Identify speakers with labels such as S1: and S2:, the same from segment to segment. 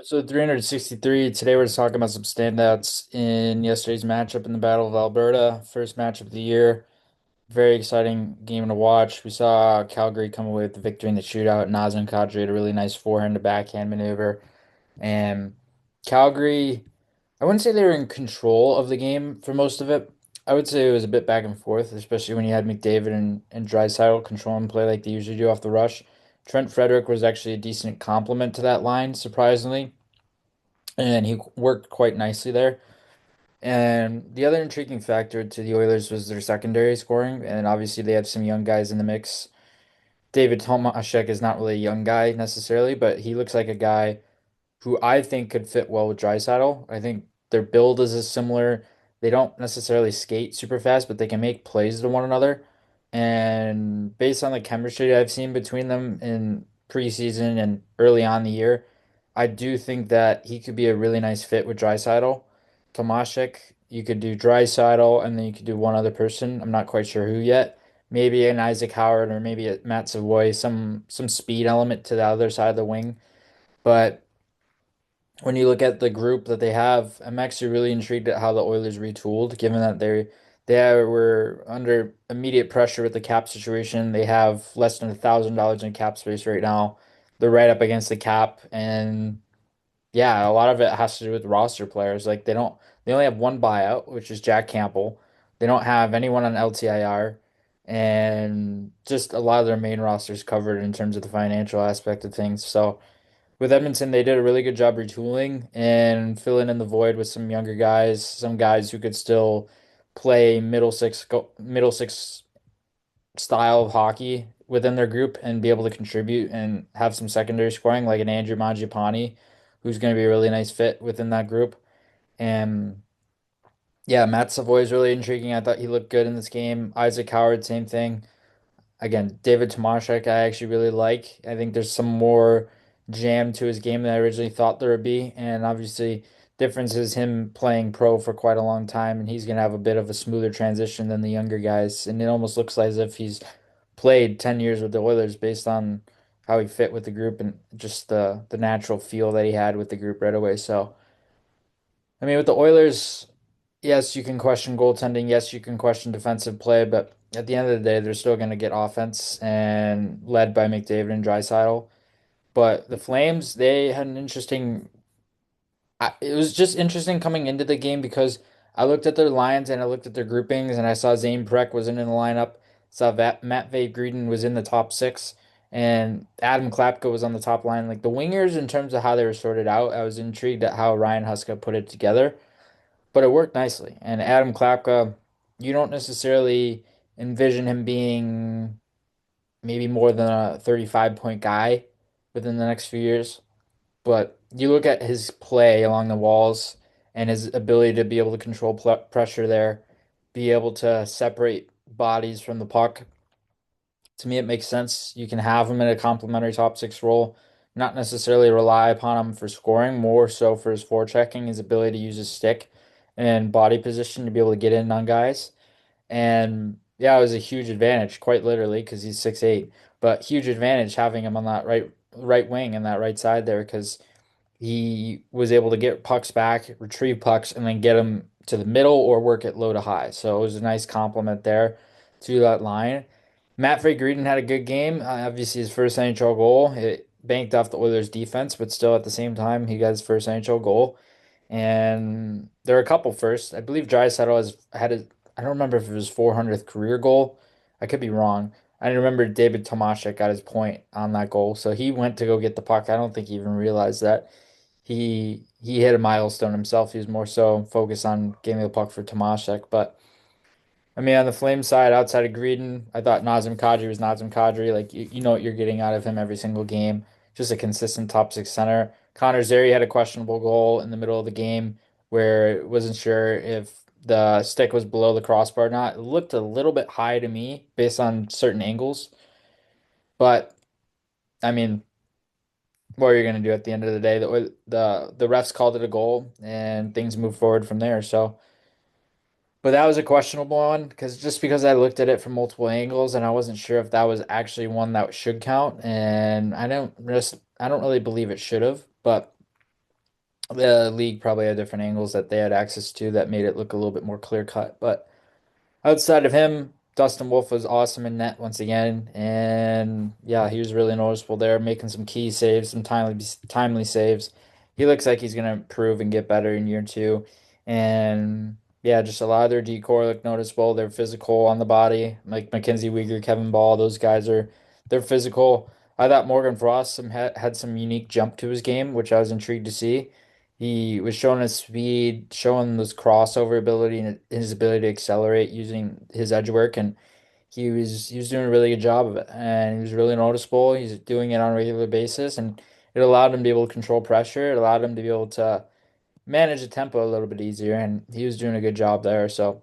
S1: So 363, today we're talking about some standouts in yesterday's matchup in the Battle of Alberta. First matchup of the year. Very exciting game to watch. We saw Calgary come away with the victory in the shootout. Nazem Kadri had a really nice forehand to backhand maneuver. And Calgary, I wouldn't say they were in control of the game for most of it. I would say it was a bit back and forth, especially when you had McDavid and Draisaitl controlling play like they usually do off the rush. Trent Frederick was actually a decent complement to that line, surprisingly, and he worked quite nicely there. And the other intriguing factor to the Oilers was their secondary scoring, and obviously they have some young guys in the mix. David Tomashek is not really a young guy necessarily, but he looks like a guy who I think could fit well with Draisaitl. I think their build is similar. They don't necessarily skate super fast, but they can make plays to one another. And based on the chemistry I've seen between them in preseason and early on the year, I do think that he could be a really nice fit with Draisaitl. Tomashek, you could do Draisaitl, and then you could do one other person. I'm not quite sure who yet. Maybe an Isaac Howard or maybe a Matt Savoy, some speed element to the other side of the wing. But when you look at the group that they have, I'm actually really intrigued at how the Oilers retooled, given that they were under immediate pressure with the cap situation. They have less than $1,000 in cap space right now. They're right up against the cap, and yeah, a lot of it has to do with roster players. Like they only have one buyout, which is Jack Campbell. They don't have anyone on LTIR, and just a lot of their main rosters covered in terms of the financial aspect of things. So with Edmonton, they did a really good job retooling and filling in the void with some younger guys, some guys who could still play middle six style of hockey within their group and be able to contribute and have some secondary scoring, like an Andrew Mangiapane, who's going to be a really nice fit within that group. And yeah, Matt Savoy is really intriguing. I thought he looked good in this game. Isaac Howard, same thing. Again, David Tomashek, I actually really like. I think there's some more jam to his game than I originally thought there would be. And obviously, difference is him playing pro for quite a long time, and he's going to have a bit of a smoother transition than the younger guys. And it almost looks like as if he's played 10 years with the Oilers based on how he fit with the group and just the natural feel that he had with the group right away. So, I mean, with the Oilers, yes, you can question goaltending. Yes, you can question defensive play, but at the end of the day, they're still going to get offense and led by McDavid and Draisaitl. But the Flames, they had an interesting. It was just interesting coming into the game because I looked at their lines and I looked at their groupings and I saw Zane Prek wasn't in the lineup. Saw that Matt Greden was in the top six and Adam Klapka was on the top line. Like the wingers, in terms of how they were sorted out, I was intrigued at how Ryan Huska put it together, but it worked nicely. And Adam Klapka, you don't necessarily envision him being maybe more than a 35 point guy within the next few years. But you look at his play along the walls and his ability to be able to control pressure there, be able to separate bodies from the puck. To me, it makes sense. You can have him in a complementary top six role, not necessarily rely upon him for scoring, more so for his forechecking, his ability to use his stick and body position to be able to get in on guys. And yeah, it was a huge advantage, quite literally, because he's 6'8", but huge advantage having him on that right wing and that right side there because he was able to get pucks back, retrieve pucks, and then get them to the middle or work it low to high. So it was a nice compliment there to that line. Matt Greden had a good game. Obviously, his first NHL goal. It banked off the Oilers' defense, but still at the same time, he got his first NHL goal. And there are a couple firsts. I believe Draisaitl has had a, I don't remember if it was 400th career goal. I could be wrong. I remember David Tomashek got his point on that goal. So he went to go get the puck. I don't think he even realized that. He hit a milestone himself. He was more so focused on getting the puck for Tomashek. But I mean, on the Flame side, outside of Greedon, I thought Nazem Kadri was Nazem Kadri. Like you know what you're getting out of him every single game. Just a consistent top six center. Connor Zary had a questionable goal in the middle of the game where it wasn't sure if the stick was below the crossbar or not. It looked a little bit high to me based on certain angles. But I mean, what are you going to do at the end of the day? The refs called it a goal and things moved forward from there. So, but that was a questionable one because I looked at it from multiple angles and I wasn't sure if that was actually one that should count. And I don't really believe it should have, but The league probably had different angles that they had access to that made it look a little bit more clear cut. But outside of him, Dustin Wolf was awesome in net once again, and yeah, he was really noticeable there, making some key saves, some timely saves. He looks like he's gonna improve and get better in year two, and yeah, just a lot of their decor look noticeable. They're physical on the body, like Mackenzie Weegar, Kevin Ball. Those guys are they're physical. I thought Morgan Frost had some unique jump to his game, which I was intrigued to see. He was showing his speed, showing this crossover ability and his ability to accelerate using his edge work, and he was doing a really good job of it. And he was really noticeable. He's doing it on a regular basis, and it allowed him to be able to control pressure. It allowed him to be able to manage the tempo a little bit easier, and he was doing a good job there. So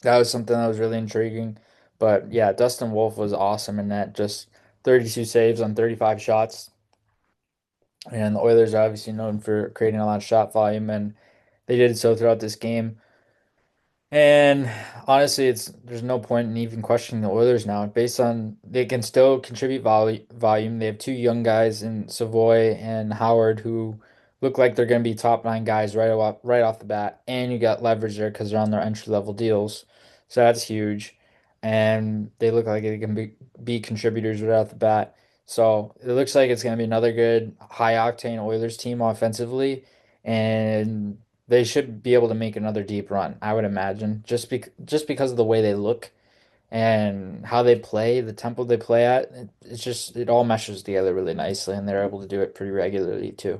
S1: that was something that was really intriguing. But yeah, Dustin Wolf was awesome in that. Just 32 saves on 35 shots. And the Oilers are obviously known for creating a lot of shot volume, and they did so throughout this game. And honestly, it's there's no point in even questioning the Oilers now. Based on they can still contribute volume. They have two young guys in Savoy and Howard who look like they're going to be top nine guys right off the bat. And you got leverage there because they're on their entry level deals, so that's huge. And they look like they can be contributors right off the bat. So it looks like it's going to be another good high octane Oilers team offensively. And they should be able to make another deep run, I would imagine, just because of the way they look and how they play, the tempo they play at. It's just it all meshes together really nicely, and they're able to do it pretty regularly too.